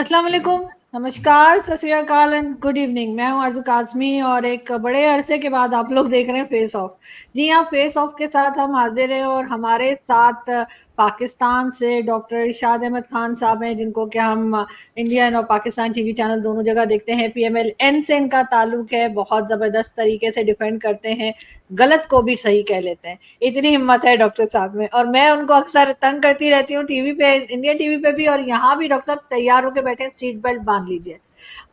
अस्सलाम वालेकुम, नमस्कार, सत श्री अकाल एंड गुड इवनिंग। मैं हूं आरज़ू काज़मी और एक बड़े अरसे के बाद आप लोग देख रहे हैं फेस ऑफ। जी हाँ, फेस ऑफ के साथ हम हाजिर हैं और हमारे साथ पाकिस्तान से डॉक्टर इरशाद अहमद खान साहब हैं, जिनको कि हम इंडियन और पाकिस्तान टीवी चैनल दोनों जगह देखते हैं। PMLN से इनका ताल्लुक है, बहुत ज़बरदस्त तरीके से डिफेंड करते हैं, गलत को भी सही कह लेते हैं। इतनी हिम्मत है डॉक्टर साहब में, और मैं उनको अक्सर तंग करती रहती हूँ टीवी पे, इंडियन टीवी पे भी, और यहाँ भी। डॉक्टर साहब तैयार होकर बैठे, सीट बेल्ट बांध लीजिए।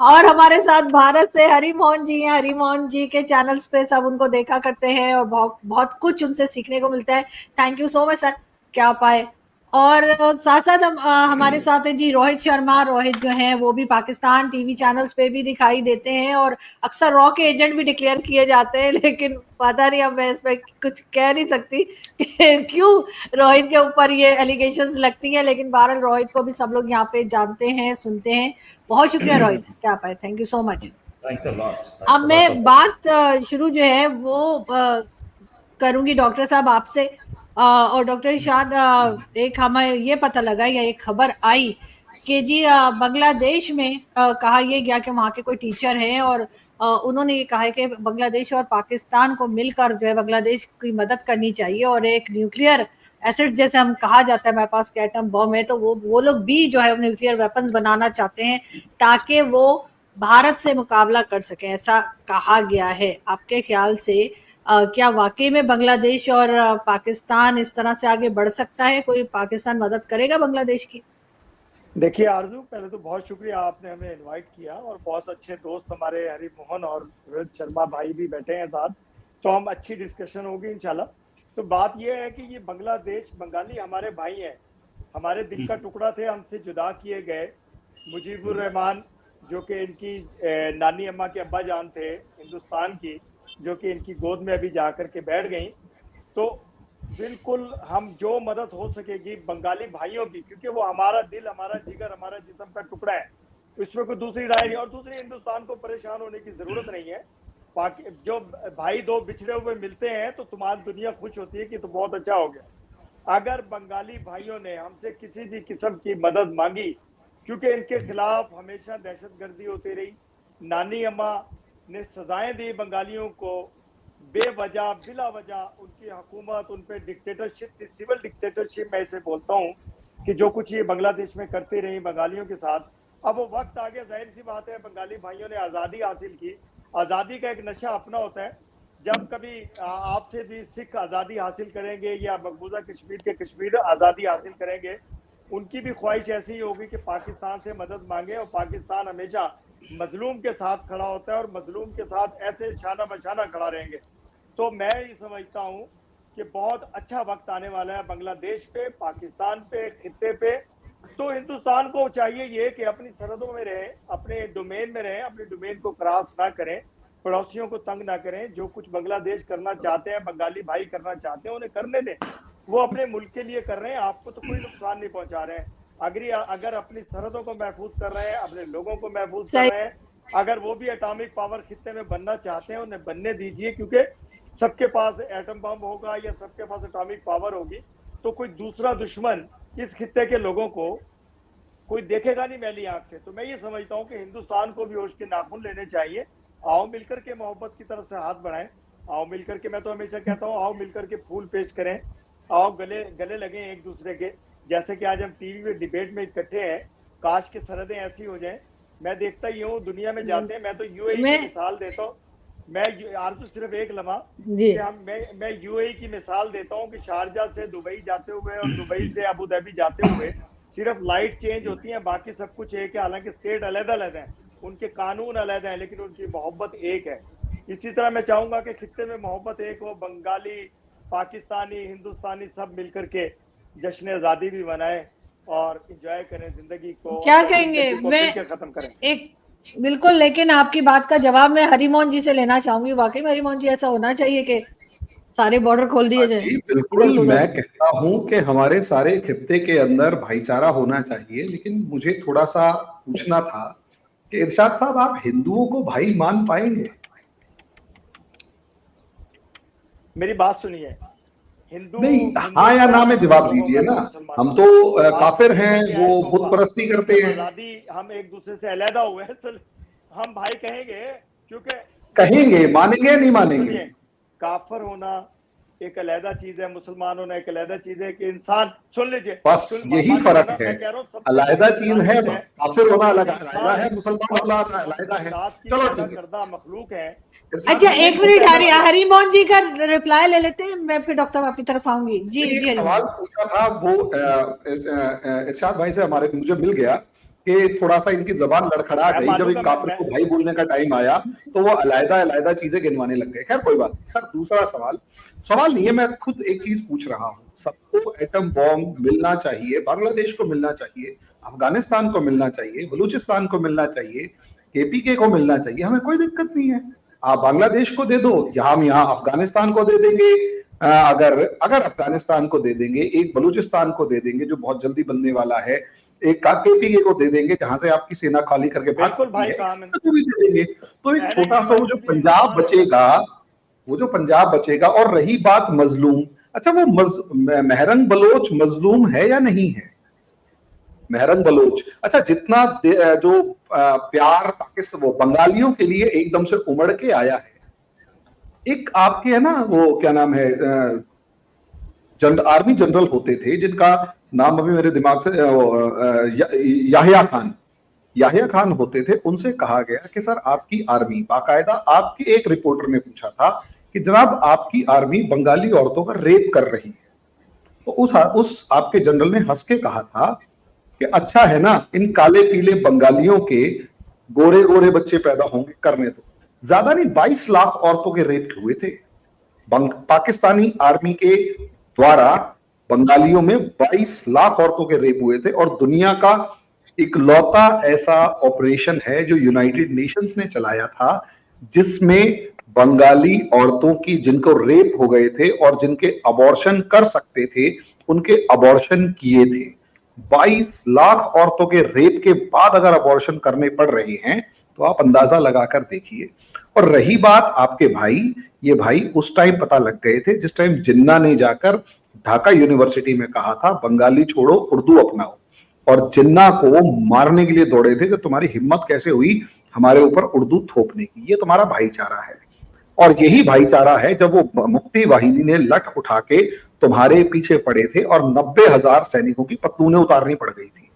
और हमारे साथ भारत से हरि मोहन जी हैं। हरि मोहन जी के चैनल्स पे सब उनको देखा करते हैं और बहुत बहुत कुछ उनसे सीखने को मिलता है। Thank you so much sir, क्या पाए। और साथ साथ हम हमारे साथ हैं जी रोहित शर्मा। रोहित जो हैं वो भी पाकिस्तान टीवी चैनल्स पे भी दिखाई देते हैं और अक्सर रॉ के एजेंट भी डिक्लेयर किए जाते हैं, लेकिन पता नहीं, अब मैं इसमें कुछ कह नहीं सकती कि क्यों रोहित के ऊपर ये एलिगेशंस लगती हैं, लेकिन बहरहाल रोहित को भी सब लोग यहाँ पे जानते हैं, सुनते हैं। बहुत शुक्रिया रोहित, क्या पाए, थैंक यू सो मच। अब मैं बात शुरू जो है वो करूंगी डॉक्टर साहब आपसे। और डॉक्टर इरशाद, एक हमें ये पता लगा या एक खबर आई कि जी बांग्लादेश में कहा यह गया कि वहाँ के कोई टीचर हैं और उन्होंने ये कहा है कि बांग्लादेश और पाकिस्तान को मिलकर जो है बांग्लादेश की मदद करनी चाहिए, और एक न्यूक्लियर एसिड्स जैसे हम कहा जाता है, हमारे पास के एटम बम है, तो वो लोग भी जो है न्यूक्लियर वेपन्स बनाना चाहते हैं ताकि वो भारत से मुकाबला कर सके, ऐसा कहा गया है। आपके ख्याल से क्या वाकई में बांग्लादेश और पाकिस्तान इस तरह से आगे बढ़ सकता है? कोई पाकिस्तान मदद करेगा बांग्लादेश की? देखिए आरजू, पहले तो बहुत शुक्रिया, आपने हमें इनवाइट किया और बहुत अच्छे दोस्त हमारे हरि मोहन और रोहित शर्मा भाई भी बैठे हैं साथ, तो हम अच्छी डिस्कशन होगी इंशाल्लाह। तो बात यह है कि ये बांग्लादेश, बंगाली हमारे भाई हैं, हमारे दिल का टुकड़ा थे, हमसे जुदा किए गए। मुजीबुर रहमान जो कि इनकी नानी अम्मा के अब्बा जान थे हिंदुस्तान की, जो कि इनकी गोद में अभी जाकर के बैठ गई। तो बिल्कुल हम जो मदद हो सकेगी बंगाली भाइयों की, क्योंकि वो हमारा दिल, हमारा जिगर, हमारा जिस्म का टुकड़ा है, इसमें कोई दूसरी राय नहीं। और दूसरी, हिंदुस्तान को परेशान होने की जरूरत नहीं है। जो भाई दो बिछड़े हुए मिलते हैं तो तुम्हारी दुनिया खुश होती है कि तो बहुत अच्छा हो गया। अगर बंगाली भाइयों ने हमसे किसी भी किस्म की मदद मांगी, क्योंकि इनके खिलाफ हमेशा दहशतगर्दी होती रही, नानी अम्मा ने सजाएं दी बंगालियों को, बेवजह बिला वजह उनकी हुकूमत उन पर डिक्टेटरशिप थी, सिविल डिक्टेटरशिप मैं इसे बोलता हूँ, कि जो कुछ ये बांग्लादेश में करती रही बंगालियों के साथ। अब वो वक्त आ गया, जाहिर सी बात है, बंगाली भाइयों ने आज़ादी हासिल की। आज़ादी का एक नशा अपना होता है। जब कभी आपसे भी सिख आज़ादी हासिल करेंगे या मकबूजा कश्मीर के कश्मीर आज़ादी हासिल करेंगे, उनकी भी ख्वाहिश ऐसी ही होगी कि पाकिस्तान से मदद मांगे, और पाकिस्तान हमेशा मजलूम के साथ खड़ा होता है और मजलूम के साथ ऐसे शाना बशाना खड़ा रहेंगे। तो मैं ये समझता हूँ कि बहुत अच्छा वक्त आने वाला है बांग्लादेश पे, पाकिस्तान पे, खित्ते पे। तो हिंदुस्तान को चाहिए ये कि अपनी सरहदों में रहे, अपने डोमेन में रहे, अपने डोमेन को क्रॉस ना करें, पड़ोसियों को तंग ना करें। जो कुछ बांग्लादेश करना चाहते हैं, बंगाली भाई करना चाहते हैं, उन्हें करने दें। वो अपने मुल्क के लिए कर रहे हैं, आपको तो कोई नुकसान नहीं पहुंचा रहे हैं। अगर अपनी सरहदों को महफूज कर रहे हैं, अपने लोगों को महफूज कर सही। रहे हैं, अगर वो भी एटॉमिक पावर खित्ते में बनना चाहते हैं, उन्हें बनने दीजिए। क्योंकि सबके पास एटम बम होगा या सबके पास एटॉमिक पावर होगी, तो कोई दूसरा दुश्मन इस खित्ते के लोगों को कोई देखेगा नहीं मैली आंख से। तो मैं ये समझता हूँ कि हिंदुस्तान को भी होश के नाखून लेने चाहिए। आओ मिलकर के मोहब्बत की तरफ से हाथ बढ़ाएं। आओ मिलकर के, मैं तो हमेशा कहता हूँ, आओ मिलकर के फूल पेश करें, आओ गले गले लगे एक दूसरे के। जैसे कि आज हम टीवी में डिबेट में इकट्ठे हैं, काश की सरहदें ऐसी हो जाएं। मैं देखता ही हूँ दुनिया में जाते हैं, मैं तो यूएई की मैं मिसाल देता हूँ। मैं यार तो सिर्फ एक लम्हा जी कि मैं यूएई की मिसाल देता हूँ कि शारजा से दुबई जाते हुए और दुबई से अबू धाबी जाते हुए सिर्फ लाइट चेंज होती है, बाकी सब कुछ एक है। हालांकि स्टेट अलग अलग है, उनके कानून अलग हैं, लेकिन उनकी मोहब्बत एक है। इसी तरह मैं चाहूंगा कि खित्ते में मोहब्बत एक हो, बंगाली, पाकिस्तानी, हिंदुस्तानी सब मिलकर के जश्न आज़ादी भी मनाएं और इंजॉय करें जिंदगी को, और क्या कहेंगे, जद्दोजहद को मैं मिलकर खत्म करें। एक बिल्कुल, लेकिन आपकी बात का जवाब मैं हरिमोहन जी से लेना चाहूंगी। वाकई में हरिमोहन जी, ऐसा होना चाहिए कि सारे बॉर्डर खोल दिए जाए जी इधर बिल्कुल, से उधर? मैं कहता हूं कि हमारे सारे खित्ते के अंदर भाईचारा होना चाहिए। लेकिन मुझे थोड़ा सा पूछना था कि इरशाद साहब, आप हिंदुओं को भाई मान पाएंगे? मेरी बात सुनिए, हिंदू नहीं, हाँ या ना में जवाब दीजिए ना। हम तो काफिर हैं, वो बुत परस्ती करते हैं। आजादी हम एक दूसरे से अलहदा हुए हैं, हम भाई कहेंगे, क्योंकि कहेंगे, मानेंगे या नहीं मानेंगे? काफिर होना एक अलहदा चीज है, मुसलमान होना एक अलहदा चीज है, कि इंसान, सुन लीजिए, बस यही फर्क है, अलहदा चीज है। काफिर होना अलहदा है, मुसलमान होना अलहदा है। चलो ठीक है, मखलूक है। अच्छा, एक मिनट हरी मोहन जी का रिप्लाई ले लेते हैं, मैं फिर डॉक्टर आपकी तरफ आऊंगी। जी जी, सवाल पूछा था वो इरशाद भाई से हमारे, मुझे मिल गया कि थोड़ा सा इनकी जबान लड़खड़ा गई जब एक काफिर को भाई बोलने का टाइम आया, तो वो अलग-अलग चीजें गिनवाने लग गए। खैर कोई बात नहीं सर, दूसरा सवाल नहीं है, मैं खुद एक चीज पूछ रहा हूँ। सबको एटम बॉम्ब मिलना चाहिए, बांग्लादेश को मिलना चाहिए, अफगानिस्तान को मिलना चाहिए, बलूचिस्तान को मिलना चाहिए, केपीके को मिलना चाहिए, हमें कोई दिक्कत नहीं है। आप बांग्लादेश को दे दो, हम यहाँ अफगानिस्तान को दे देंगे। अगर अफगानिस्तान को दे देंगे, एक बलूचिस्तान को दे देंगे जो बहुत जल्दी बनने वाला है, एक केपीके को दे देंगे जहां से आपकी सेना खाली करके भाग सकती है, तो भी दे देंगे। तो एक छोटा सा वो जो पंजाब बचेगा, और रही बात मजलूम, अच्छा वो महरंग बलोच मजलूम है या नहीं है? महरंग बलोच, अच्छा जितना जो प्यार पाकिस्तान वो बंगालियों के लिए एकदम से उमड़ के आया है, एक आपके है ना वो क्या नाम है, आर्मी जनरल होते थे जिनका नाम अभी मेरे दिमाग से, याहिया खान होते थे। उनसे कहा गया कि सर आपकी आर्मी, बाकायदा आपकी एक रिपोर्टर ने पूछा था कि जनाब आपकी आर्मी बंगाली औरतों का रेप कर रही है, तो उस आपके जनरल ने हंस के कहा था कि अच्छा है ना, इन काले पीले बंगालियों के गोरे गोरे बच्चे पैदा होंगे, करने दो। ज्यादा नहीं, 22 लाख औरतों के रेप हुए थे पाकिस्तानी आर्मी के द्वारा। बंगालियों में 22 लाख औरतों के रेप हुए थे, और दुनिया का इकलौता ऐसा ऑपरेशन है जो यूनाइटेड नेशंस ने चलाया था, जिसमें बंगाली औरतों की, जिनको रेप हो गए थे और जिनके अबॉर्शन कर सकते थे, उनके अबॉर्शन किए थे। 22 लाख औरतों के रेप के बाद अगर अबॉर्शन करने पड़ रहे हैं, तो आप अंदाजा लगाकर देखिए। और रही बात आपके भाई, ये भाई उस टाइम पता लग गए थे जिस टाइम जिन्ना ने जाकर ढाका यूनिवर्सिटी में कहा था बंगाली छोड़ो उर्दू अपनाओ, और जिन्ना को मारने के लिए दौड़े थे कि तुम्हारी हिम्मत कैसे हुई हमारे ऊपर उर्दू थोपने की। ये तुम्हारा भाईचारा है, और यही भाईचारा है जब वो मुक्ति वाहिनी ने लठ उठा के तुम्हारे पीछे पड़े थे और 90,000 सैनिकों की पतलूनें उतारनी पड़ गई थी।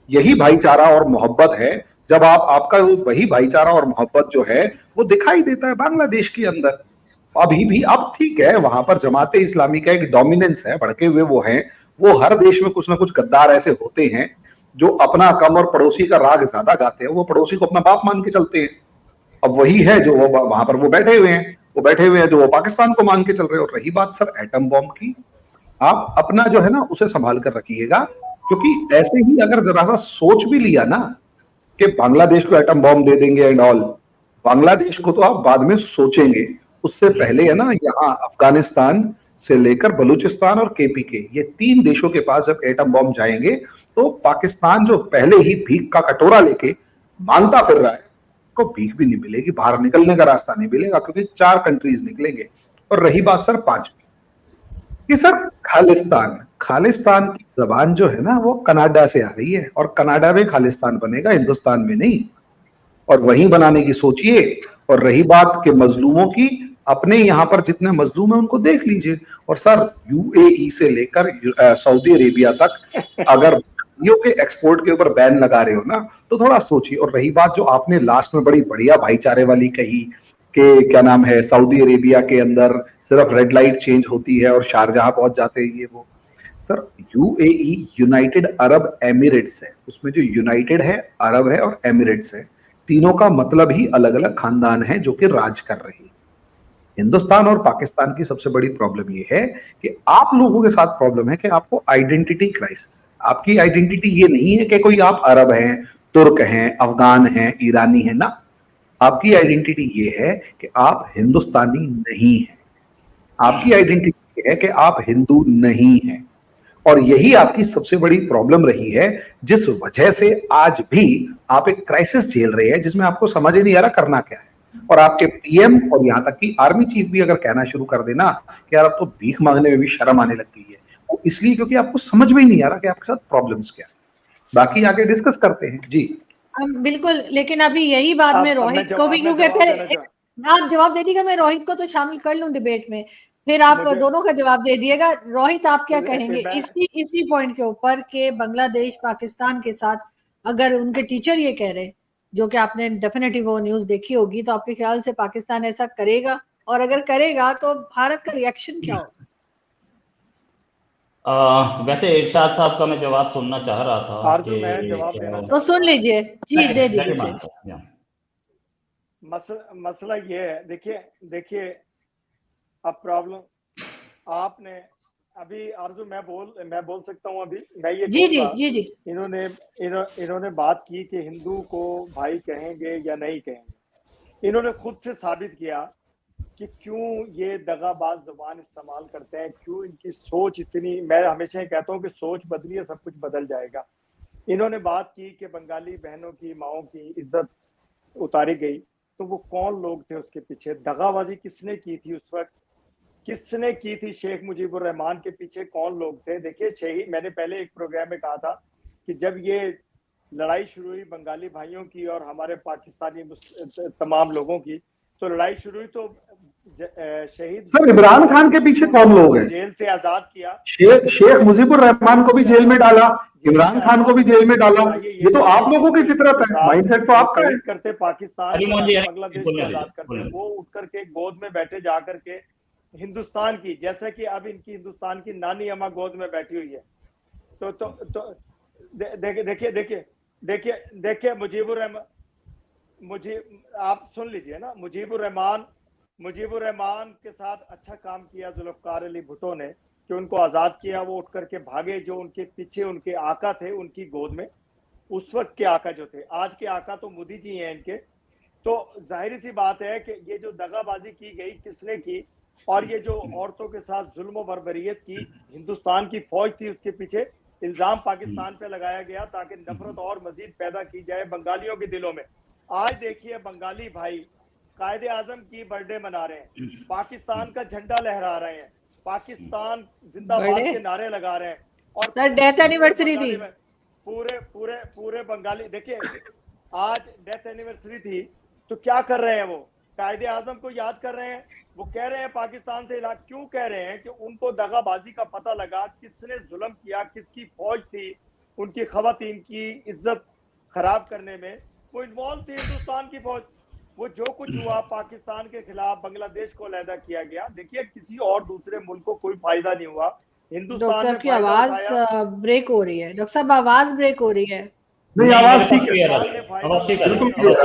यही भाईचारा और मोहब्बत है, जब आपका वही भाईचारा और मोहब्बत जो है वो दिखाई देता है बांग्लादेश के अंदर। अभी भी, अब ठीक है वहां पर जमाते इस्लामी का एक डोमिनेंस है, भड़के हुए वो हैं, वो हर देश में कुछ ना कुछ गद्दार ऐसे होते हैं जो अपना कम और पड़ोसी का राग ज्यादा गाते हैं, वो पड़ोसी को अपना बाप मान के चलते हैं। अब वही है जो वहां पर वो बैठे हुए हैं जो वो पाकिस्तान को मान के चल रहे हैं। और रही बात सर एटम बॉम्ब की, आप अपना जो है ना उसे संभाल कर रखिएगा, क्योंकि ऐसे ही अगर जरा सा सोच भी लिया ना कि बांग्लादेश को एटम बॉम्ब दे देंगे एंड ऑल, बांग्लादेश को तो आप बाद में सोचेंगे, उससे पहले है ना यहाँ अफगानिस्तान से लेकर बलूचिस्तान और केपीके, ये 3 देशों के पास जब एटम बॉम्ब जाएंगे, तो पाकिस्तान जो पहले ही भीख का कटोरा लेके मांगता फिर रहा है, को भीख भी नहीं मिलेगी, बाहर निकलने का रास्ता नहीं मिलेगा, क्योंकि 4 कंट्रीज निकलेंगे। और रही बात सर 5वीं कि सर खालिस्तान की जबान जो है ना वो कनाडा से आ रही है, और कनाडा में खालिस्तान बनेगा, हिंदुस्तान में नहीं, और वहीं बनाने की सोचिए। और रही बात के मजलूमों की, अपने यहाँ पर जितने मजलूम है उनको देख लीजिए। और सर यूएई से लेकर सऊदी अरेबिया तक अगर के एक्सपोर्ट के ऊपर बैन लगा रहे हो ना, तो थोड़ा सोचिए। और रही बात जो आपने लास्ट में बड़ी बढ़िया भाईचारे वाली कही कि क्या नाम है, सऊदी अरेबिया के अंदर सिर्फ रेड लाइट चेंज होती है और शारजहां पहुंच जाते हैं, ये वो। Sir UAE United Arab Emirates है, उसमें जो यूनाइटेड है, अरब है और एमिरेट्स है, तीनों का मतलब ही अलग अलग खानदान है जो कि राज कर रहे हैं। हिंदुस्तान और पाकिस्तान की सबसे बड़ी प्रॉब्लम ये है कि आप लोगों के साथ प्रॉब्लम है कि आपको आइडेंटिटी क्राइसिस है। आपकी आइडेंटिटी ये नहीं है कि कोई आप अरब हैं, तुर्क हैं, अफगान हैं, ईरानी हैं, ना। आपकी आइडेंटिटी ये है कि आप हिंदुस्तानी नहीं हैं। आपकी आइडेंटिटी है कि आप हिंदू नहीं हैं, और यही आपकी सबसे बड़ी प्रॉब्लम रही है, जिस वजह से आज भी आप एक क्राइसिस झेल रहे हैं जिसमें आपको समझ ही नहीं आ रहा करना क्या है। और आपके पीएम और यहाँ तक कि आर्मी चीफ भी अगर कहना शुरू कर देना कि यार अब तो भीख मांगने में भी शर्म आने लग गई है, वो इसलिए क्योंकि आपको समझ में ही नहीं आ रहा कि आपके साथ प्रॉब्लम्स क्या है। बाकी आगे डिस्कस करते हैं जी। बिल्कुल, लेकिन अभी यही बात में रोहित को भी, क्योंकि आप जवाब दे दीजिएगा, मैं रोहित को तो शामिल कर लूं डिबेट में, फिर आप दोनों का जवाब दे दिएगा। रोहित, आप क्या कहेंगे इसी पॉइंट के ऊपर कि बांग्लादेश पाकिस्तान के साथ, अगर उनके टीचर ये कह रहे हैं, जो कि आपने डेफिनेटली वो न्यूज देखी होगी, तो आपके ख्याल से पाकिस्तान ऐसा करेगा, और अगर करेगा तो भारत का रिएक्शन क्या होगा? वैसे इरशाद साहब का मैं जवाब सुनना चाह रहा था कि मैं जवाब देना तो सुन लीजिए जी, दे दीजिए। मसला ये है, देखिए अब प्रॉब्लम आपने अभी आरजू, मैं बोल सकता हूँ अभी, मैं ये जी। इन्होंने बात की कि हिंदू को भाई कहेंगे या नहीं कहेंगे। इन्होंने खुद से साबित किया कि क्यों ये दगाबाज जुबान इस्तेमाल करते हैं, क्यों इनकी सोच इतनी, मैं हमेशा कहता हूँ कि सोच बदली है सब कुछ बदल जाएगा। इन्होंने बात की कि बंगाली बहनों की माओं की इज्जत उतारी गई, तो वो कौन लोग थे उसके पीछे? दगाबाजी किसने की थी उस वक्त, किसने की थी? शेख मुजीबुर रहमान के पीछे कौन लोग थे? देखिए शहीद, मैंने पहले एक प्रोग्राम में कहा था कि जब ये लड़ाई शुरू हुई बंगाली भाइयों की और हमारे पाकिस्तानी तमाम लोगों की, तो लड़ाई शुरू हुई तो शहीद सर इमरान खान के पीछे कौन लोग हैं? जेल से आजाद किया, शेख मुजीबुर रहमान को भी जेल में डाला, इमरान खान को भी जेल में डाला। ये तो आप लोगों की फितरत है, माइंडसेट तो आपका है। करते पाकिस्तान बांग्लादेश को आजाद करते, वो उठ करके गोद में बैठे जा करके हिंदुस्तान की, जैसे कि अब इनकी हिंदुस्तान की नानी अम्मा गोद में बैठी हुई है। तो देखिए मुजीबुर रहमान, आप सुन लीजिए ना, मुजीबुर रहमान के साथ अच्छा काम किया जुल्फकार अली भुट्टो ने कि उनको आजाद किया, वो उठ करके भागे, जो उनके पीछे उनके आका थे उनकी गोद में, उस वक्त के आका जो थे, आज के आका तो मोदी जी हैं इनके। तो जाहिर सी बात है कि ये जो दगाबाजी की गई किसने की, और ये जो औरतों के साथ जुल्म बर्बरियत की हिंदुस्तान की फौज थी, उसके पीछे इल्जाम पाकिस्तान पे लगाया गया ताकि नफरत और मजीद पैदा की जाए बंगालियों के दिलों में। आज देखिए बंगाली भाई कायदे आजम की बर्थडे मना रहे हैं, पाकिस्तान का झंडा लहरा रहे हैं, पाकिस्तान जिंदाबाद के नारे लगा रहे हैं, और सर डेथ एनिवर्सरी थी, पूरे बंगाली, देखिए आज डेथ एनिवर्सरी थी, तो क्या कर रहे हैं वो? कायदे आजम को याद कर रहे हैं। वो कह रहे हैं पाकिस्तान से इलाज, क्यों कह रहे हैं? कि उनको दगाबाजी का पता लगा, किसने जुल्म किया, किसकी फौज थी उनकी खवातीन की इज्जत खराब करने में, वो इन्वॉल्व थी हिंदुस्तान की फौज। वो जो कुछ हुआ पाकिस्तान के खिलाफ, बांग्लादेश को अलहदा किया गया, देखिए किसी और दूसरे मुल्क को कोई फायदा नहीं हुआ, हिंदुस्तान में की आवाज ब्रेक हो रही है। डॉक्टर साहब आवाज ब्रेक हो रही है। नहीं, आवाज ठीक है,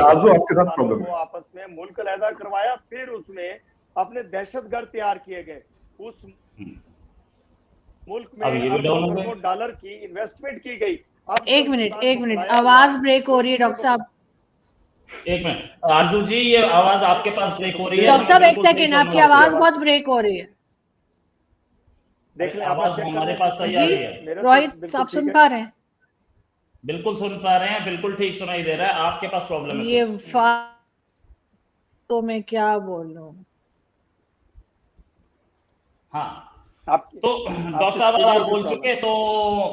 आजू आपके साथ प्रॉब्लम है। आपस में मुल्क अलहदा करवाया, फिर उसमें अपने दहशतगर्द तैयार किए गए, उस मुल्क में $1 डॉलर की इन्वेस्टमेंट की गई। एक मिनट आवाज ब्रेक हो रही है डॉक्टर साहब, एक मिनट आरजू जी, ये आवाज आपके पास ब्रेक हो रही है। डॉक्टर साहब एक सेकंड, आपकी आवाज बहुत ब्रेक हो रही है। देख लें, आवाज हमारे पास सही आ रही है। रोहित आप सुन पा रहे हैं? बिल्कुल सुन पा रहे हैं, बिल्कुल ठीक सुनाई दे रहा है। आपके पास प्रॉब्लम है। ये तो मैं क्या बोल रहा हूँ। हाँ, तो डॉक्टर साहब आप बोल चुके तो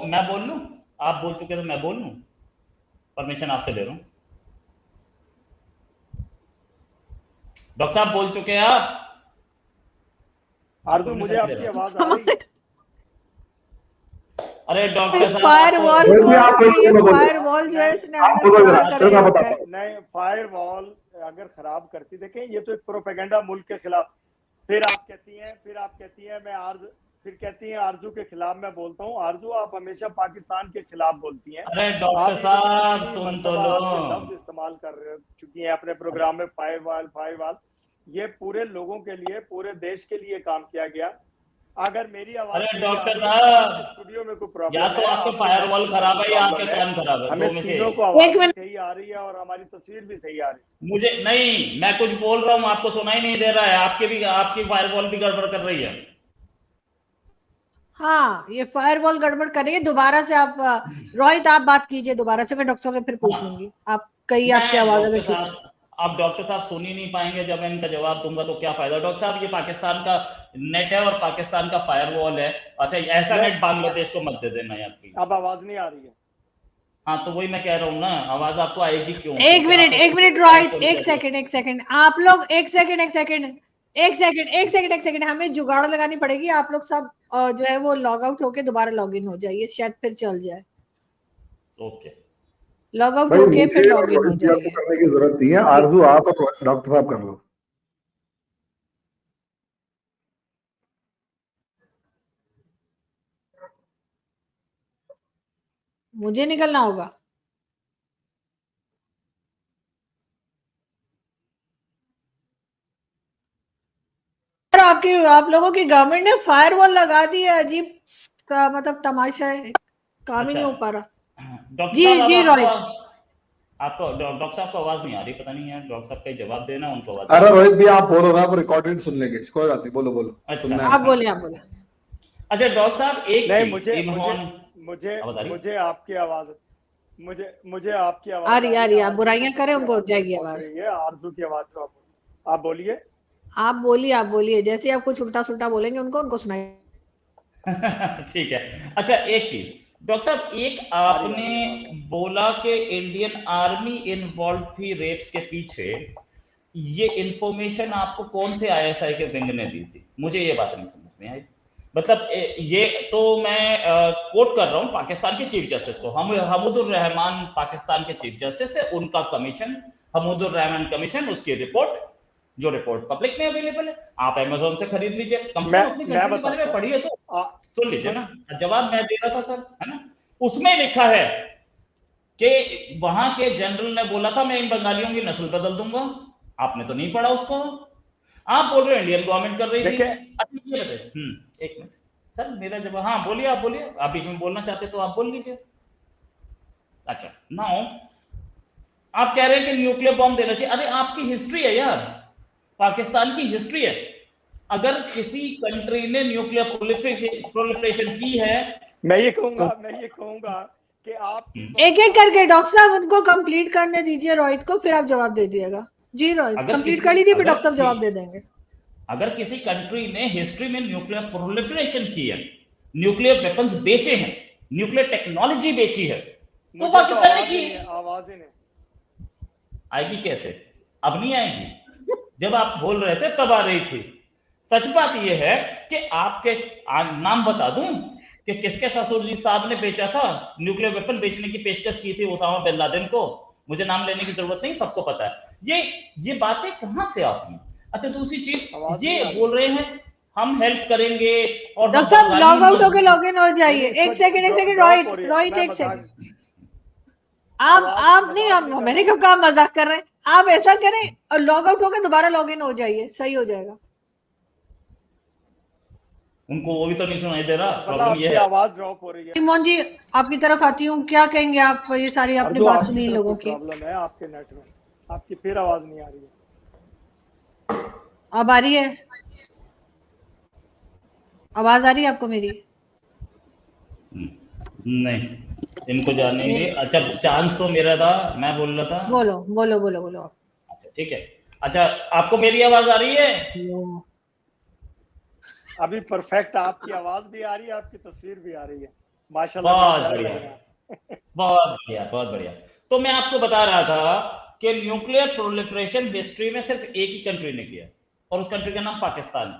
मैं बोल लूं? आप बोल चुके तो मैं बोल लूं? परमिशन आपसे ले रहा हूं। डॉक्टर साहब बोल चुके हैं आप? आरजू मुझे आपकी आवाज आ रही है? अरे डॉक्टर साहब, फायरवॉल जो है इसने नहीं, फायरवॉल अगर खराब करती, देखें ये तो एक प्रोपेगेंडा मुल्क के खिलाफ, फिर आप कहती हैं मैं फिर कहती हैं आरजू के खिलाफ मैं बोलता हूँ। आरजू आप हमेशा पाकिस्तान के खिलाफ बोलती हैं। अरे डॉक्टर साहब सुन तो लो, लफ्ज इस्तेमाल कर चुकी हैं अपने प्रोग्राम में, फायरवॉल। ये पूरे लोगों के लिए, पूरे देश के लिए काम किया गया। अगर मेरी आवाज, अरे डॉक्टर साहब स्टूडियो में कोई प्रॉब्लम, या तो आपके फायरवॉल खराब है या आपके कान खराब है, हमें दो में से तीनों को आवाज सही आ रही है और हमारी तस्वीर भी सही आ रही है। मुझे नहीं, मैं कुछ बोल रहा हूँ आपको सुनाई नहीं दे रहा है, आपकी फायरवॉल भी गड़बड़ कर रही है। हाँ, ये फायरवॉल गड़बड़ कर रही है। दोबारा से आप रोहित आप बात कीजिए दोबारा से, मैं डॉक्टर साहब से फिर पूछ लूंगी। आप कही आपकी आवाज अगर ठीक है। आप डॉक्टर साहब सुन ही नहीं पाएंगे जब मैं इनका जवाब दूंगा तो क्या फायदा। डॉक्टर साहब ये पाकिस्तान का नेट है और पाकिस्तान का फायरवॉल है। अच्छा ऐसा नेट बांग्लादेश को मत दे देना यार प्लीज। अब आवाज नहीं आ रही है। हाँ तो वही मैं कह रहा हूँ ना, आवाज आपको आएगी क्यों? एक मिनट रोहित, एक सेकंड आप लोग एक सेकंड हमें जुगाड़ लगानी पड़ेगी। आप लोग सब जो है वो लॉग आउट होके दोबारा लॉग इन हो जाइए, शायद फिर चल जाए। ओके लॉग आउट होके फिर लॉग इन हो जाइए। करने की जरूरत नहीं है, आरजू आप और डॉक्टर साहब कर लो। मुझे निकलना होगा। आप लोगों की गवर्नमेंट ने फायरवॉल लगा दी है, अजीब का मतलब तमाशा है, काम ही नहीं हो पा रहा। जी रोहित, आपको डॉक्टर साहब को आवाज नहीं आ रही, पता नहीं है डॉक्टर साहब का जवाब देना उनको आवाज। अरे रोहित भी आप बोलो ना, वो रिकॉर्डेड सुन लेंगे, कोई बात नहीं, बोलो। अच्छा आप बोले। अच्छा डॉक्टर साहब एक नहीं, मुझे आपकी आवाज आ रही आप बुराइयां करें उनको जाएगी आवाज। आरजू की आवाज आप बोलिए। आप बोलिए जैसे आप कुछ उल्टा सुल्टा बोलेंगे उनको सुनाइए। ठीक है। अच्छा एक चीज डॉक्टर साहब, एक आपने बोला कि इंडियन आर्मी इन्वॉल्व थी रेप्स के पीछे, ये इंफॉर्मेशन आपको कौन से आईएसआई के विंग ने दी थी? मुझे ये बात नहीं समझ में आई। मतलब ये तो मैं कोट कर रहा हूँ पाकिस्तान के चीफ जस्टिस को, हमूदुर रहमान पाकिस्तान के चीफ जस्टिस है, उनका कमीशन हमूदुर रहमान कमीशन, उसकी रिपोर्ट, जो रिपोर्ट पब्लिक में अवेलेबल है, आप अमेज़न से खरीद लीजिए, कम से कम अपनी कंट्री के बारे में पढ़िए तो सुन लीजिए ना। जवाब मैं दे रहा था सर, है ना, उसमें लिखा है कि वहां के जनरल ने बोला था मैं इन बंगालियों की नस्ल बदल दूंगा। आपने तो नहीं पढ़ा उसको, आप बोल रहे हो इंडियन गवर्नमेंट कर रही थी। अच्छा ये बताइए, एक मिनट सर मेरा जवाब, हाँ बोलिए, आप बोलिए, आप बीच में बोलना चाहते तो आप बोल लीजिए। अच्छा नाउ आप कह रहे हैं कि न्यूक्लियर बॉम्ब देना चाहिए। अरे आपकी हिस्ट्री है यार, पाकिस्तान की हिस्ट्री है, अगर किसी कंट्री ने न्यूक्लियर प्रोलिफरेशन की है, मैं ये कहूंगा कि आप एक करके डॉक्टर साहब उनको कंप्लीट करने दीजिए रोहित को, फिर आप जवाब दे दीजिएगा। जी रोहित कंप्लीट कर लीजिए, फिर डॉक्टर साहब जवाब दे देंगे। अगर किसी कंट्री ने हिस्ट्री में न्यूक्लियर प्रोलिफरेशन की है, न्यूक्लियर वेपन्स बेचे हैं, न्यूक्लियर टेक्नोलॉजी बेची है, तो पाकिस्तान ने की। आवाज ही नहीं आएगी कैसे? अब नहीं आएगी, जब आप बोल रहे थे तब आ रही थी। सच बात यह है कि आपके नाम बता दूं कि किसके ससुर जी साहब ने बेचा था, न्यूक्लियर वेपन बेचने की पेशकश की थी ओसामा बिन लादेन को। मुझे नाम लेने की जरूरत नहीं, सबको पता है। ये बातें कहां से आती हैं? अच्छा दूसरी चीज, ये बोल रहे हैं हम हेल्प करेंगे और डॉक्टर साहब लॉग आउट होके लॉग इन हो जाइए। एक सेकंड रोहित एक सेकंड, आप नहीं, आप मैंने कब कहा मजाक कर रहे हैं, आप ऐसा करें और लॉग आउट होकर दोबारा लॉग इन हो जाइए, सही हो जाएगा। उनको वो भी तो नहीं सुनाई दे रहा, प्रॉब्लम ये है आवाज ड्रॉप हो रही है। मोहन जी आपकी तरफ आती हूँ, क्या कहेंगे आप? ये सारी आपने बात सुनी लोगों की, प्रॉब्लम है आपके नेट में, आपकी फिर आवाज नहीं आ रही है। अब आ रही है? आवाज आ रही है आपको मेरी? नहीं, इनको जानेंगे। अच्छा चांस तो मेरा था, मैं बोल रहा था। बोलो अच्छा ठीक है। अच्छा आपको मेरी आवाज आ रही है? अभी परफेक्ट, आपकी आवाज भी आ रही है, आपकी तस्वीर भी आ रही है, माशाल्लाह। बहुत बढ़िया। तो मैं आपको बता रहा था कि न्यूक्लियर प्रोलिफरेशन हिस्ट्री में सिर्फ एक ही कंट्री ने किया, और उस कंट्री का नाम पाकिस्तान है।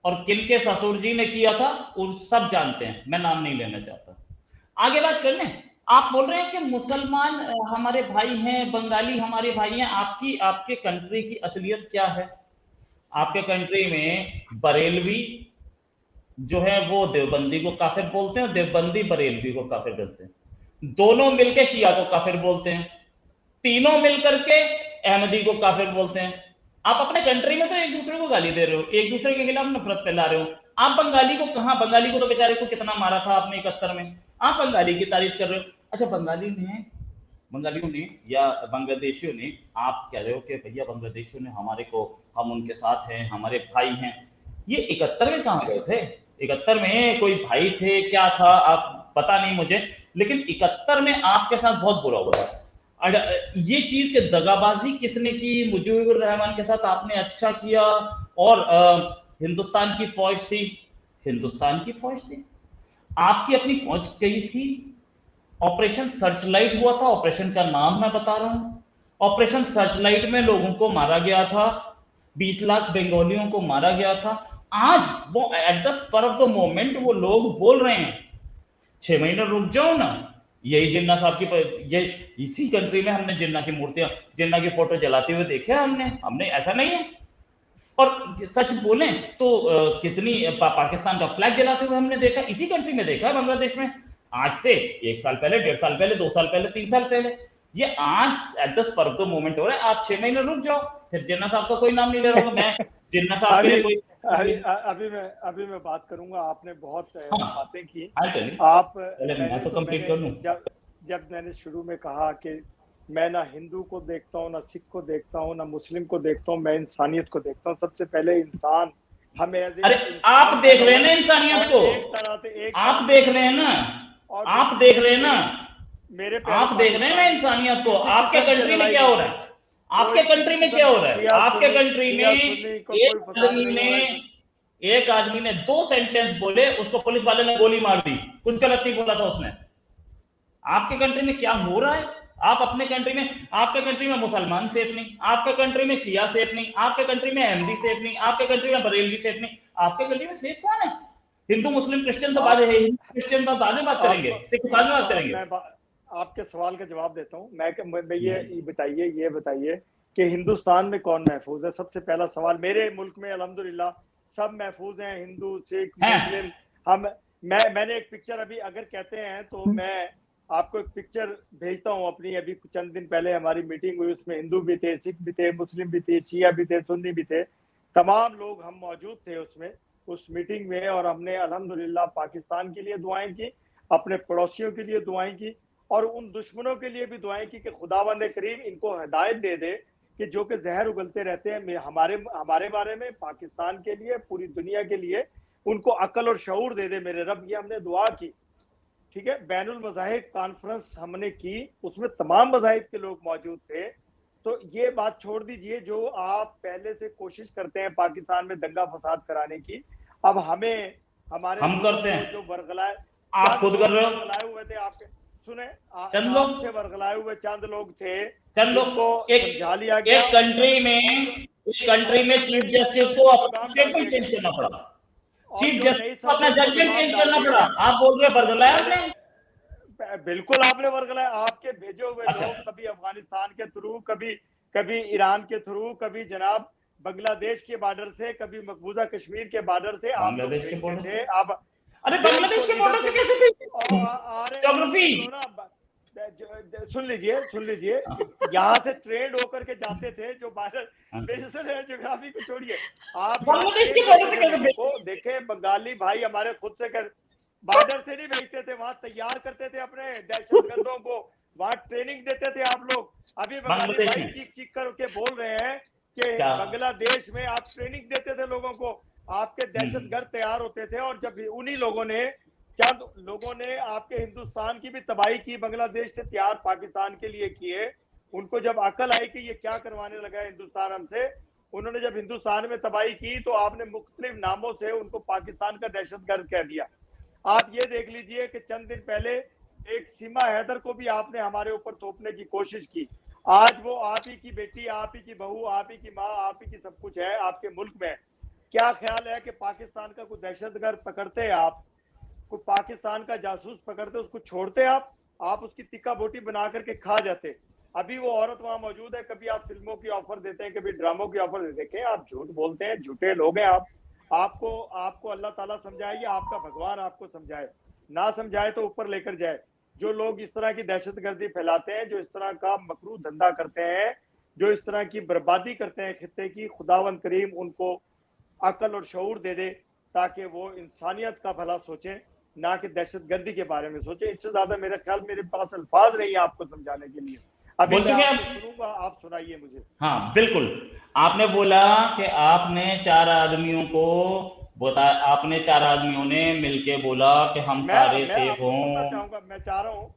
और किनके ससुर जी ने किया था वो सब जानते हैं, मैं नाम नहीं लेना चाहता। आगे बात कर लें। आप बोल रहे हैं कि मुसलमान हमारे भाई हैं, बंगाली हमारे भाई हैं। आपके कंट्री की असलियत क्या है? आपके कंट्री में बरेलवी जो है वो देवबंदी को काफिर बोलते हैं, देवबंदी बरेलवी को काफिर बोलते हैं, दोनों मिलकर शिया को काफिर बोलते हैं, तीनों मिलकर के अहमदी को काफिर बोलते हैं। आप अपने कंट्री में तो एक दूसरे को गाली दे रहे हो, एक दूसरे के खिलाफ नफरत फैला रहे हो। आप बंगाली को कहां, बंगाली को तो बेचारे को कितना मारा था आपने 71 में, आप बंगाली की तारीफ कर रहे हो। अच्छा बंगालियों ने या बांग्लादेशियों ने, आप कह रहे हो कि भैया बांग्लादेशियों ने हमारे को, हम उनके साथ हैं, हमारे भाई हैं। ये 71 में कहां गए थे? 71 में कोई भाई थे क्या था आप पता नहीं मुझे, लेकिन 71 में आपके साथ बहुत बुरा हुआ। ये चीज के दगाबाजी किसने की? मुजीबुर रहमान के साथ आपने अच्छा किया, और हिंदुस्तान की फौज थी, हिंदुस्तान की फौज थी, आपकी अपनी फौज गई थी। ऑपरेशन सर्चलाइट हुआ था, ऑपरेशन का नाम मैं बता रहा हूं। ऑपरेशन सर्चलाइट में लोगों को मारा गया था, 20 लाख बंगालियों को मारा गया था। आज वो at the spur of the moment वो लोग बोल रहे हैं 6 महीने रुक जाओ ना। यही जिन्ना साहब की, ये इसी कंट्री में हमने जिन्ना की मूर्तियां, जिन्ना की फोटो जलाते हुए देखे हमने ऐसा नहीं है। और सच बोलें तो कितनी पाकिस्तान का फ्लैग जलाते हुए हमने देखा, इसी कंट्री में देखा है, बांग्लादेश में। आज से 1 साल पहले, 1.5 साल पहले, 2 साल पहले, 3 साल पहले। ये आज at the spur of the moment हो रहा है। आप 6 महीने रुक जाओ, फिर जिन्ना साहब का कोई नाम नहीं ले रहा हूँ मैं, जिन्ना साहब के लिए कोई अभी मैं बात करूंगा। आपने बहुत बातें की। आप मैं तो कंप्लीट कर लूं। जब मैंने शुरू में कहा कि मैं ना हिंदू को देखता हूँ, ना सिख को देखता हूँ, ना मुस्लिम को देखता हूँ, मैं इंसानियत को देखता हूँ। सबसे पहले इंसान हमें अरे आप देख रहे हैं ना इंसानियत को, आप देख रहे हैं ना, आप देख रहे हैं ना, मेरे आप देख रहे हैं ना इंसानियत को। आपके कंट्री में क्या हो रहा है? आपके कंट्री में क्या हो रहा है? आपके कंट्री में एक आदमी ने 2 सेंटेंस बोले, उसको पुलिस वाले ने गोली मार दी, कुछ गलत नहीं बोला था उसने। आपके कंट्री में क्या हो रहा है? आप अपने कंट्री में, आपके कंट्री में मुसलमान सेफ नहीं, आपके कंट्री में शिया सेफ नहीं, आपके कंट्री में अहमदी सेफ नहीं, आपके कंट्री में बरेलवी सेफ नहीं। आपके कंट्री में सेफ कौन है? हिंदू मुस्लिम क्रिश्चियन तो बाद है, हिंदू क्रिश्चियन तो बाद में बात करेंगे, सिख बाद में बात करेंगे। आपके सवाल का जवाब देता हूँ मैं। ये बताइए कि हिंदुस्तान में कौन महफूज है? सबसे पहला सवाल। मेरे मुल्क में अल्हम्दुलिल्लाह सब महफूज हैं, हिंदू सिख मुस्लिम। मैंने एक पिक्चर अभी अगर कहते हैं तो मैं आपको एक पिक्चर भेजता हूँ अपनी। अभी चंद दिन पहले हमारी मीटिंग हुई, उसमें हिंदू भी थे, सिख भी थे, मुस्लिम भी थे, शिया भी थे, सुन्नी भी थे। तमाम लोग हम मौजूद थे उसमें, उस मीटिंग में। और हमने अल्हम्दुलिल्लाह पाकिस्तान के लिए दुआएं की, अपने पड़ोसियों के लिए दुआएं की, और उन दुश्मनों के लिए भी दुआएं की कि खुदावंद करीम इनको हिदायत दे दे कि जो कि जहर उगलते रहते हैं हमारे बारे में, पाकिस्तान के लिए, पूरी दुनिया के लिए, उनको अकल और शऊर दे दे मेरे रब। ये हमने दुआ की, ठीक है। बैनुल मज़ाहिब कॉन्फ्रेंस हमने की, उसमें तमाम मज़ाहिब के लोग मौजूद थे। तो ये बात छोड़ दीजिए जो आप पहले से कोशिश करते हैं पाकिस्तान में दंगा फसाद कराने की। अब हमें हमारे हम करते हैं जो बरगलाए, आप खुद कर रहे हो, बरगलाए हुए थे आपके, सुने, चंद लोग से बरगलाए हुए चंद लोग थे, चंद लोग को समझा लिया गया। एक कंट्री में चीफ जस्टिस को अपना स्टेटमेंट चेंज करना पड़ा, चीफ जस्टिस को अपना जजमेंट चेंज करना पड़ा। आप बोल रहे बरगलाया आपने? बिल्कुल आपने बरगलाया। आपके भेजे हुए लोग कभी अफगानिस्तान के थ्रू, कभी ईरान के थ्रू, कभी जनाब बांग्लादेश के बॉर्डर से, कभी मकबूजा कश्मीर के बॉर्डर से, बांग्लादेश के बॉर्डर से। आप अरे बांग्लादेश के बॉर्डर से कैसे ज्योग्राफी सुन लीजिए यहाँ से ट्रेंड होकर के जाते थे जो बॉर्डर, ज्योग्राफी को छोड़िए आप। बांग्लादेश के बॉर्डर से कैसे देखे? बंगाली भाई हमारे खुद से बॉर्डर से नहीं भेजते थे, वहां तैयार करते थे अपने दहशतगर्दों को, वहां ट्रेनिंग देते थे आप लोग। अभी बंगाली भाई चीख करके बोल रहे हैं कि बांग्लादेश में आप ट्रेनिंग देते थे लोगों को, आपके दहशतगर्द तैयार होते थे। और जब उन्हीं लोगों ने, चंद लोगों ने आपके हिंदुस्तान की भी तबाही की, बांग्लादेश से तैयार पाकिस्तान के लिए किए। उनको जब अकल आई कि ये क्या करवाने लगा है हिंदुस्तान हमसे, उन्होंने जब हिंदुस्तान में तबाही की तो आपने मुख्तलिफ नामों से उनको पाकिस्तान का दहशतगर्द कह दिया। आप ये देख लीजिए कि चंद दिन पहले एक सीमा हैदर को भी आपने हमारे ऊपर थोपने की कोशिश की। आज वो आप ही की बेटी, आप ही की बहू, आप ही की माँ, आप ही की सब कुछ है आपके मुल्क में। क्या ख्याल है कि पाकिस्तान का कोई दहशतगर्द पकड़ते हैं आप, कोई पाकिस्तान का जासूस पकड़ते, उसको छोड़ते आप उसकी तिक्का बोटी बना करके खा जाते। अभी वो औरत वहां मौजूद है। कभी आप फिल्मों की ऑफर देते हैं, कभी ड्रामों की ऑफर देते हैं। आप झूठ बोलते हैं, झूठे लोग हैं आप। आपको अल्लाह ताला समझाए या आपका भगवान आपको समझाए, ना समझाए तो ऊपर लेकर जाए। जो लोग इस तरह की दहशतगर्दी फैलाते हैं, जो इस तरह का मकरू धंधा करते हैं, जो इस तरह की बर्बादी करते हैं खित्ते की, खुदावंद करीम उनको अकल और शऊर दे दे ताकि वो इंसानियत का भला सोचें, ना कि दहशतगर्दी के बारे में सोचे। इससे ज्यादा मेरे ख्याल मेरे पास अल्फाज नहीं है आपको समझाने के लिए। अभी सुनूंगा, आप सुनाइए मुझे। हाँ बिल्कुल। आपने बोला कि आपने 4 आदमियों को आपने 4 आदमियों ने मिलके बोला कि हम सारे सेफ हों। मैं चाह रहा हूँ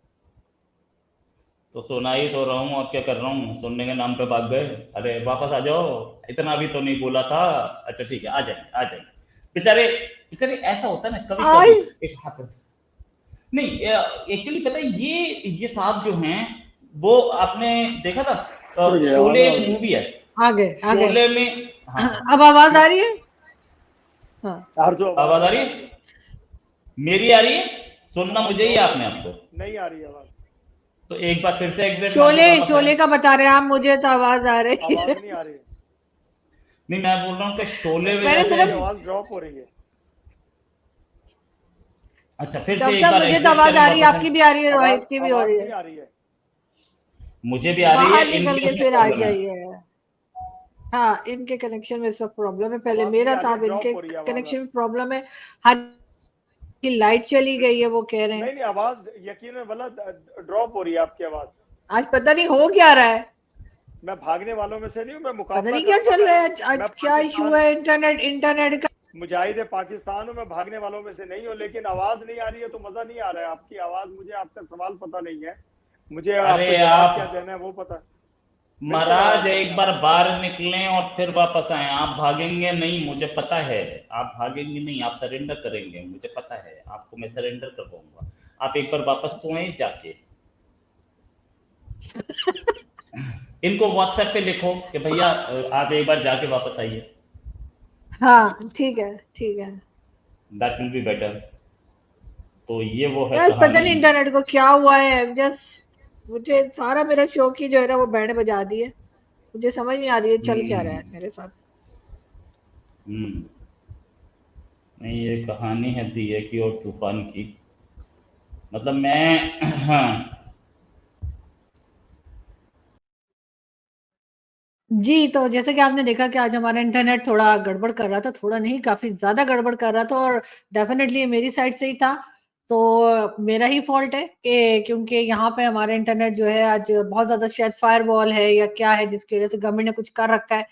तो सुना ही तो रहा हूँ, और क्या कर रहा हूँ, सुनने के नाम पे भाग गए। अरे वापस आ जाओ, इतना भी तो नहीं बोला था। अच्छा ठीक है, आ जाएंगे आ जाएंगे। बेचारे बेचारे, ऐसा होता है ना कभी आई कभी, इट हैपेंस। नहीं, एक्चुअली पता है, ये साहब जो हैं, वो आपने देखा था, शोले एक मूवी है, आगे आगे शोले में। हाँ, अब आवाज आ रही है? हाँ आरजू आवाज आ रही है? मेरी आ रही है? सुनना मुझे ही है आपने आपको? नहीं आ रही आवाज, तो एक बार फिर से एग्जैक्ट मान लो शोले वापस शोले आए। का बता रहे हैं आप, मुझे तो आवाज आ रही है। आवाज नहीं आ रही है। नहीं, मैं बोल रहा हूँ कि शोले में मैंने जैसे। सिर्फ आवाज ड्रॉप हो रही है। अच्छा, फिर से डॉक्टर एक साहब बार मुझे तो एग्जैक्ट आवाज करें आ रही है, वापस आपकी आए। भी आ रही है, आवाज रोहित की भी हो आवाज रही नहीं है। आ रही है। मुझे भी आ रही है, बाहर निकल इनके के उसमें फिर आ प्रॉब्लम है। जाइए। हाँ, इनके कनेक्शन में सब प्रॉब्लम है, पहले आवाज नहीं मेरा आ था, रही है, अब ड्रॉप इनके हो रही है आवाज। कनेक्शन में प्रॉब्लम है। हर की लाइट चली गई है, वो कह रहे हैं। नहीं आवाज यकीनन वाला ड्रॉप हो रही है आपकी आवाज। आज पता नहीं हो क्या रहा है, मैं भागने वालों में से नहीं हूँ, मैं पता मुकाबला नहीं क्या करूंगा। चल रहा है मैं आज क्या इशू है इंटरनेट का। मुजाहिद पाकिस्तान हूँ, मैं भागने वालों में से नहीं हूँ, लेकिन आवाज नहीं आ रही है तो मजा नहीं आ रहा है आपकी आवाज। मुझे आपका सवाल पता नहीं है, मुझे आपको अरे जवाब क्या आप देना है वो पता है। बिल्कुल महाराज, आवाज नहीं एक आ बार रही। बाहर निकलें और फिर वापस आए। आप भागेंगे नहीं, मुझे पता है। आप भागेंगे नहीं, आप सरेंडर करेंगे, मुझे पता है। आपको मैं सरेंडर करवाऊंगा। आप एक बार वापस तो आए जाके। इनको व्हाट्सएप पे लिखो कि भैया आप एक बार जाके वापस आइए। हाँ ठीक है ठीक है। That will be better. तो ये वो है यार पता कहानी। नहीं इंटरनेट को क्या हुआ है, जस्ट मुझे सारा मेरा शौक ही जो है ना वो बैंड बजा दी है। मुझे समझ नहीं आ रही है चल क्या रहा है हम्म। मेरे साथ। हम्म। नहीं, ये कहानी है दिए की और तूफान की। मतलब मैं हाँ। जी, तो जैसे कि आपने देखा कि आज हमारा इंटरनेट थोड़ा गड़बड़ कर रहा था, थोड़ा नहीं काफ़ी ज़्यादा गड़बड़ कर रहा था, और डेफ़िनेटली मेरी साइड से ही था। तो मेरा ही फ़ॉल्ट है कि क्योंकि यहाँ पे हमारा इंटरनेट जो है आज बहुत ज़्यादा शायद फ़ायरवॉल है या क्या है, जिसकी वज़ह से गवर्नमेंट ने कुछ कर रखा है।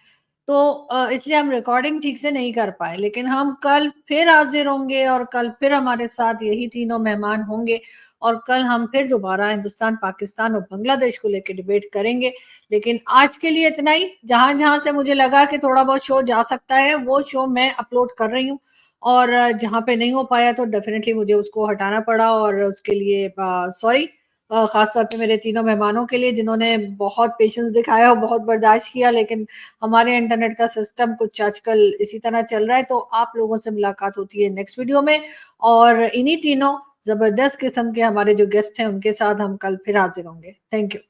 तो इसलिए हम रिकॉर्डिंग ठीक से नहीं कर पाए, लेकिन हम कल फिर हाज़िर होंगे और कल फिर हमारे साथ यही तीनों मेहमान होंगे, और कल हम फिर दोबारा हिंदुस्तान, पाकिस्तान और बांग्लादेश को लेके डिबेट करेंगे। लेकिन आज के लिए इतना ही। जहां-जहां से मुझे लगा कि थोड़ा बहुत शो जा सकता है, वो शो मैं अपलोड कर रही हूँ, और जहां पे नहीं हो पाया तो डेफिनेटली मुझे उसको हटाना पड़ा, और उसके लिए सॉरी। खास तौर पे मेरे तीनों मेहमानों के लिए जिन्होंने बहुत पेशेंस दिखाया और बहुत बर्दाश्त किया, लेकिन हमारे इंटरनेट का सिस्टम कुछ आजकल इसी तरह चल रहा है। तो आप लोगों से मुलाकात होती है नेक्स्ट वीडियो में, और इन्हीं तीनों जबरदस्त किस्म के हमारे जो गेस्ट हैं उनके साथ हम कल फिर हाजिर होंगे। Thank you.